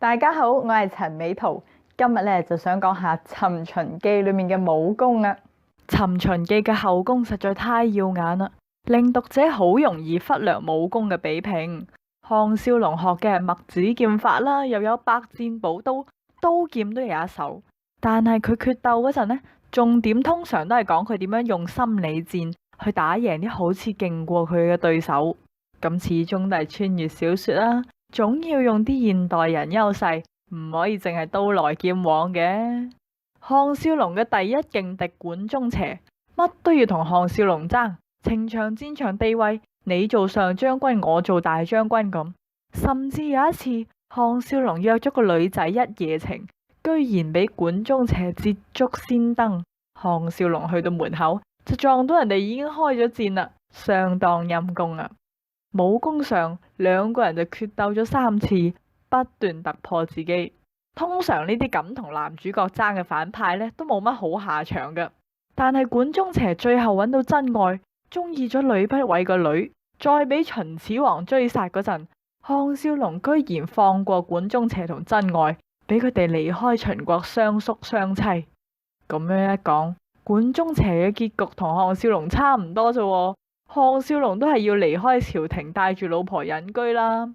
大家好，我係陳美圖，今日咧就想講下《尋秦記》裏面嘅武功啊。《尋秦記》嘅後宮實在太耀眼啦，令讀者好容易忽略武功嘅比拼。項少龍學嘅係墨子劍法啦，又有百戰寶刀，刀劍都有一手。但係佢決鬥嗰陣呢，重點通常都係講佢點樣用心理戰去打贏啲好似勁過佢嘅對手。咁始終都係穿越小說啦，總要用啲現代人優勢，唔可以淨係刀來劍往嘅。項少龍嘅第一勁敵管中邪，乜都要同項少龍爭，情場戰場地位，你做上將軍，我做大將軍咁。甚至有一次，項少龍約咗個女仔一夜情，居然俾管中邪捷足先登。項少龍去到門口就撞到人哋已經開咗戰啦，相當陰功啊！武功上，兩個人就決鬥咗3次，不斷突破自己。通常呢啲咁同男主角爭嘅反派呢，都冇乜好下場㗎。但係管中邪最後揾到真愛，中意咗呂不韋個女，再俾秦始皇追殺嗰陣，項少龍居然放過管中邪同真愛，俾佢哋離開秦國相宿相棲。咁樣一講，管中邪嘅結局同項少龍差唔多啫。項少龍都係要離開朝廷，帶住老婆隱居啦。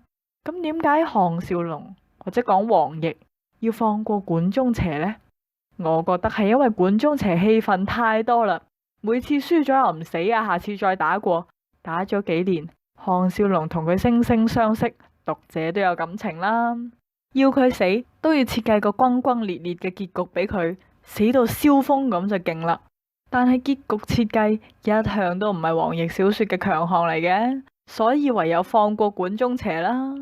咁點解項少龍或者講王奕要放過管中邪呢？我覺得係因為管中邪戲份太多啦，每次輸咗又唔死啊，下次再打過，打咗幾年，項少龍同佢惺惺相惜，讀者都有感情啦。要佢死都要設計個轟轟烈烈嘅結局俾佢，死到蕭峰咁就勁啦。但係結局設計一向都唔係王奕小說嘅強項嚟嘅，所以唯有放過管中邪啦。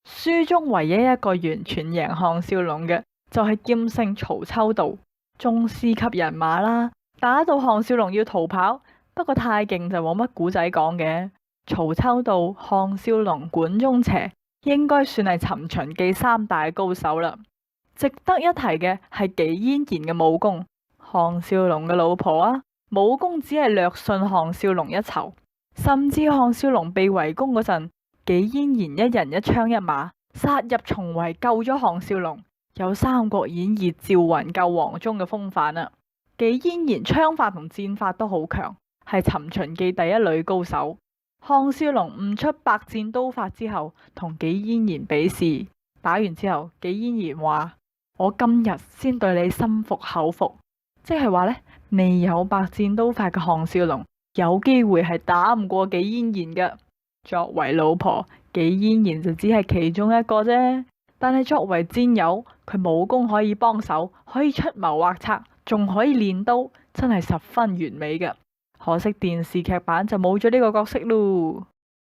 書中唯一一個完全贏項少龍嘅就係劍聖曹秋道，中師級人馬啦，打到項少龍要逃跑，不過太勁就冇乜古仔講嘅。曹秋道、項少龍、管中邪應該算係尋秦記3大高手啦。值得一提嘅係紀嫣然嘅武功。項少龍嘅老婆啊，武功只係略遜項少龍一籌，甚至項少龍被圍攻嗰陣，紀嫣然一人一槍一馬殺入重圍救咗項少龍，有《三國演義》趙雲救黃忠嘅風範啊！紀嫣然槍法同戰法都好強，係尋秦記第一女高手。項少龍悟出百戰刀法之後，同紀嫣然比試，打完之後，紀嫣然話：我今日先對你心服口服。即係話呢，未有百戰刀法嘅項少龍有機會係打唔過紀嫣然嘅。作為老婆，紀嫣然就只係其中一個啫。但係作為戰友，佢武功可以幫手，可以出謀劃策，仲可以練刀，真係十分完美嘅。可惜電視劇版就冇咗呢個角色咯。